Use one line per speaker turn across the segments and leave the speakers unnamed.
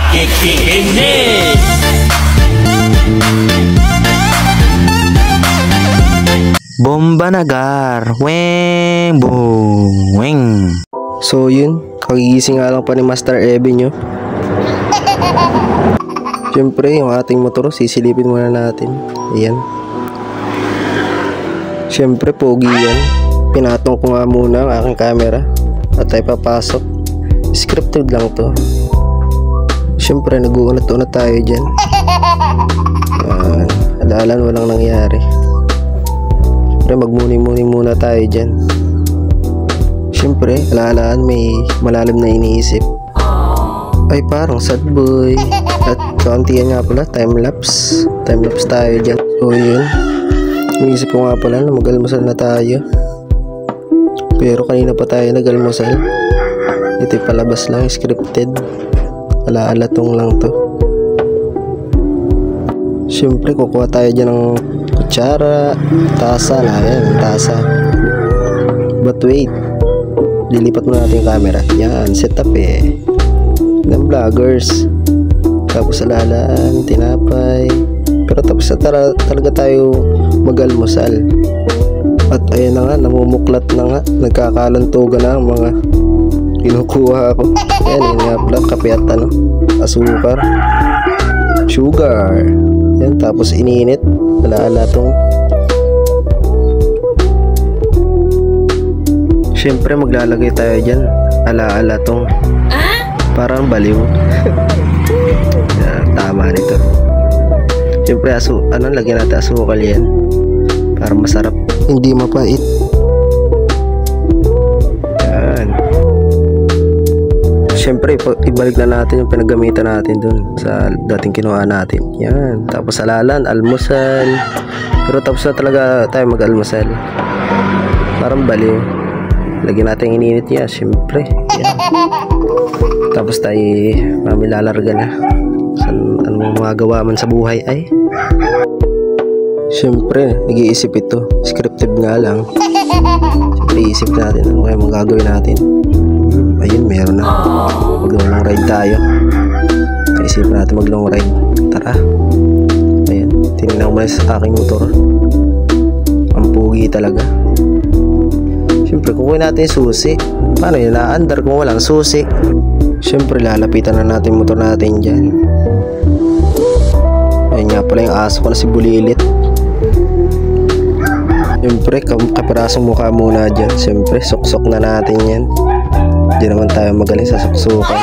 Kikinig!
Bomba nagar, weng boom, weng. So yun, kagigising nga lang pa ni Master Ebi nyo. Siyempre, yung ating motor, sisilipin muna natin. Ayan. Siyempre, pogi yan. Pinatong ko nga muna ang aking camera at tayo papasok. Scripted lang to. Siyempre, nag-uunat-unat tayo dyan. Alalan, walang nangyari. Siyempre, magmuni-muni muna tayo dyan. Siyempre, alalaan, may malalim na iniisip. Ay, parang sad boy. At kauntian nga pala, time-lapse. Time-lapse tayo dyan. So, yun. Iniisip ko nga pala na mag-almusal na tayo. Pero kanina pa tayo nag-almusal. Ito'y palabas lang, scripted. Ala-alatong lang to. Siyempre, kukuha tayo dyan ng kutsara, tasa na. Ayan, tasa. But wait. Lilipat muna natin yung camera. Yan, setup eh. Ng vloggers. Tapos alalaan, tinapay. Pero tapos na talaga tayo mag-almusal. At ayan na nga, namumuklat na nga. Nagkakalantugan na ang mga kinukuha ko. Ayan, yun nga pala, kape at ano, asukar, sugar. Yan, tapos ininit. Alaala tong. Siyempre maglalagay tayo dyan. Alaala tong. Parang baliw. Yan, tama nito. Siyempre lagyan natin asukal yan. Para masarap. Hindi mapait. Yan. Siyempre, ibalik na natin yung pinagamitan natin dun sa dating kinuha natin. Yan. Tapos alalan, almusal. Pero tapos na talaga tayo mag-almusal. Parang baliw. Lagyan natin yung ininit niya. Siyempre. Yan. Tapos tayo mamilalarga na. Anong mga gawa man sa buhay ay. Siyempre, nag-iisip ito. Scripted nga lang. Siyempre, iisip natin ano kaya magagawin natin. Ayun, meron na. Mag-long ride tayo. Naisip natin mag-long ride. Tara. Ayan, tinignan ko muna sa aking motor. Ang pugi talaga. Siyempre, kukunin natin yung susi. Paano yun? Na-under kung walang susi. Siyempre, lalapitan na natin yung motor natin dyan. Ayun nga pala yung aso ko na si Bulilit. Siyempre, kaparasong mukha muna dyan. Siyempre, suksok na natin yan. Hindi naman tayo magaling sa suksukan.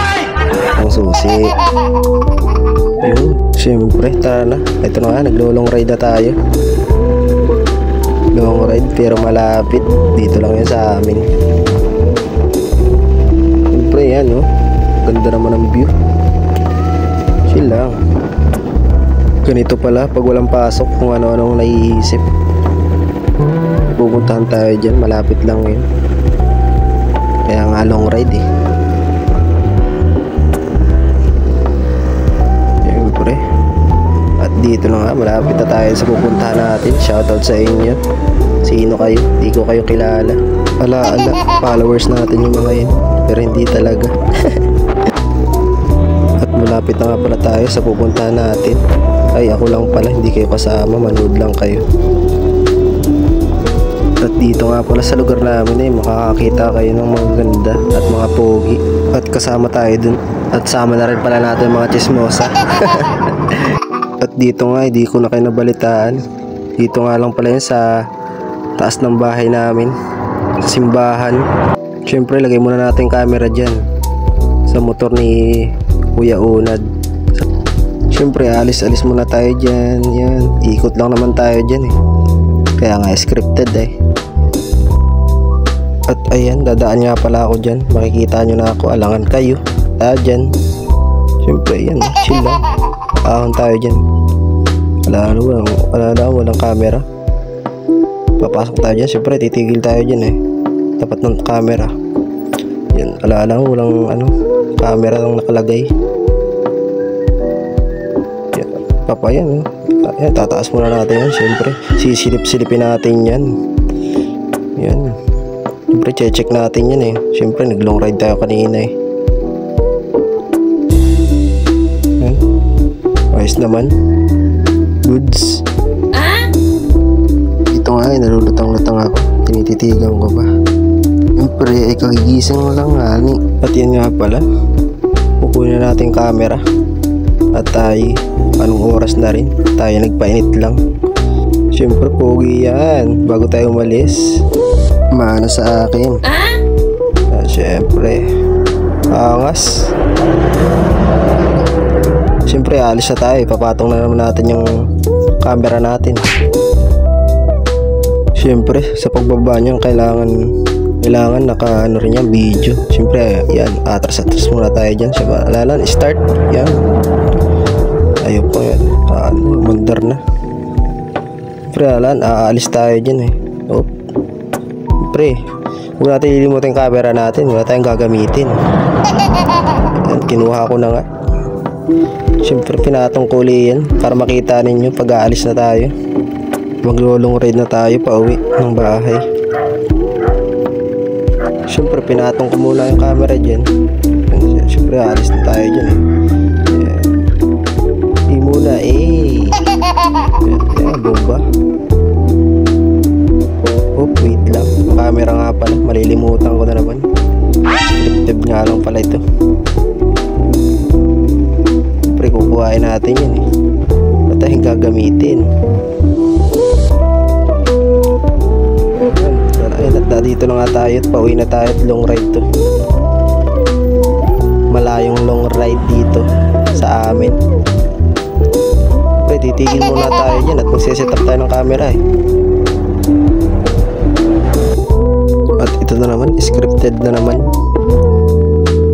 Ang susi. Ayun, siyempre, tara na. Ito na nga, naglo-long ride na tayo. Long ride, pero malapit. Dito lang yan sa amin. Siyempre, yan, no? Ganda naman ang view. Chill lang. Ganito pala, pag walang pasok, kung ano-anong naiisip. Pupuntahan tayo dyan, malapit lang yun. Kaya nga long ride eh. Siyempre. At dito na nga, malapit na tayo sa pupuntahan natin. Shoutout sa inyo. Sino kayo? Di ko kayo kilala. Ala, followers natin yung mga yun. Pero hindi talaga. At malapit na nga pala tayo sa pupuntahan natin. Ay, ako lang pala, hindi kayo kasama. Manood lang kayo. At dito nga pala sa lugar namin eh, makakakita kayo ng mga ganda at mga pogi. At kasama tayo dun. At sama na rin pala natin mga chismosa. At dito nga, hindi ko na kayo nabalitaan. Dito nga lang pala yun sa taas ng bahay namin. Sa simbahan. Siyempre, lagay muna natin camera dyan. Sa motor ni Kuya Unad. Siyempre, alis-alis muna tayo dyan. Yan, ikot lang naman tayo dyan eh. Kaya nga, scripted eh. At ayan, dadaan nga pala ako dyan. Makikita nyo na ako, alangan kayo. Dyan. Siyempre, yan, chill lang. Ahon tayo dyan. Walang camera. Papasok tayo dyan. Siyempre, titigil tayo dyan eh. Tapat ng camera. Yan, walang camera lang nakalagay. Yan, papayan. Ayan, tataas muna natin yan. Siyempre, sisilip-silipin natin yan. Yan. Siyempre, check natin yan eh. Siyempre, nag-long ride tayo kanina eh. ayos naman. Goods. Ito nga ay nalulutang-lutang ako. Tinititigan ko ba? Siyempre ay kagigising lang nga ni. At yan nga pala, kukunin na natin camera. At tayo, anong oras na rin, tayo nagpainit lang. Siyempre pogi yan, bago tayo umalis. Mana sa akin. Siyempre, angas. Siyempre alis na tayo, papatong na naman natin yung camera natin. Siyempre sa pagbaba niyan kailangan naka ano rin yan, video. Siyempre yan, atras muna tayo dyan. Siya alalan, start yan. Ayun po yan, mandar na. Siyempre alalan, aalis tayo dyan eh. Oh. Siyempre huwag natin lilimutin yung camera natin, wala tayong gagamitin. Yan, kinuha ko na nga. Siyempre pinatong kuli yan para makita ninyo pag aalis na tayo. Maglolong ride na tayo pa uwi ng bahay. Siyempre pinatong ko muna yung camera dyan. Siyempre aalis na tayo dyan eh. Di muna eh. Yan, bomba. Oh, wait lang. Camera nga pala, malilimutan ko na naman. Scripted nga lang pala ito. Siyempre kukuhain natin yan eh. At tayong gagamitin. At dito na nga tayo at pauwi na tayo at long ride to. Malayong long ride dito sa amin. Siyempre titigil muna tayo dyan at magsiset up tayo ng camera eh. At ito na naman, scripted na naman.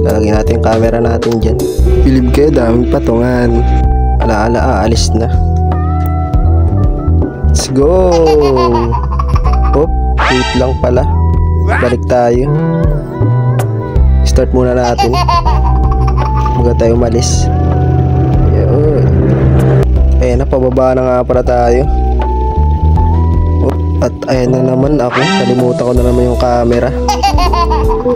Lalagyan natin yung camera natin dyan. Bilib kayo, daming patungan. Alaala, aalis na. Let's go. Hop, wait lang pala. Balik tayo. Start muna natin bago tayo umalis. Ayun. Ayan na, pababa na nga pala tayo. At ayan na naman ako, kalimutan ko na naman yung camera.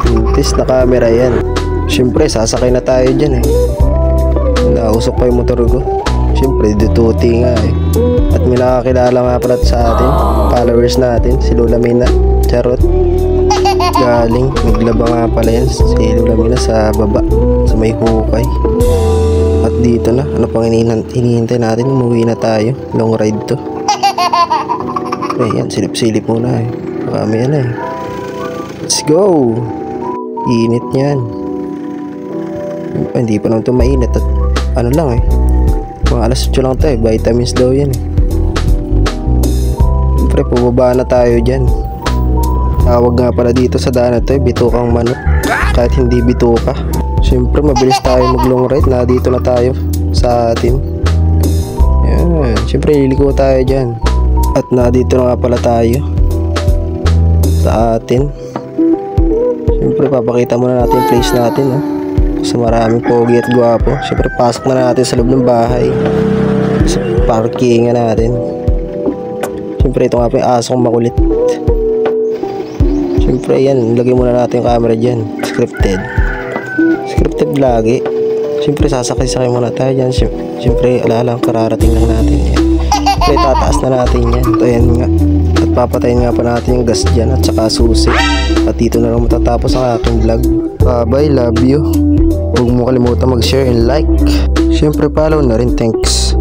Vintage na camera yan. Siyempre sasakay na tayo dyan eh. Nausok pa yung motor ko. Siyempre dututi nga eh. At may nakakilala nga pala sa atin, followers natin, si Lola Mina. Charot. Galing, naglaba nga pala yan si Lola Mina sa baba, sa may hukay. At dito na, ano pang hinihintay natin, umuwi na tayo. Long ride to. Ayan, silip-silip muna eh. Marami yan eh. Let's go. Init yan. Hindi pa naman ito mainit. At ano lang eh, mga alas 8 lang tayo. Vitamins daw yan eh. Siyempre pababa na tayo dyan. Tawag nga pala dito sa daan na ito eh, bitukang manok. Kahit hindi bituka. Siyempre mabilis tayo mag long ride. Na dito na tayo sa atin. Ayan, siyempre liliko tayo dyan. At na dito na nga pala tayo sa atin. Siyempre papakita muna natin yung place natin oh. Sa maraming pogi at gwapo. Siyempre pasok na natin sa loob ng bahay, sa parkingan natin. Siyempre ito nga pa yung asong makulit. Siyempre yan, lagay muna natin yung camera dyan. Scripted lagi. Siyempre sasakay-sakay muna tayo dyan. Siyempre alalang kararating lang natin yan. Siyempre tataas na natin yan. Ito yan nga. At papatayin nga pa natin yung gas dyan at saka susi. At dito na lang matatapos ang aking vlog. Bye bye, love you. Huwag mo kalimutan mag-share and like. Siyempre follow na rin, thanks.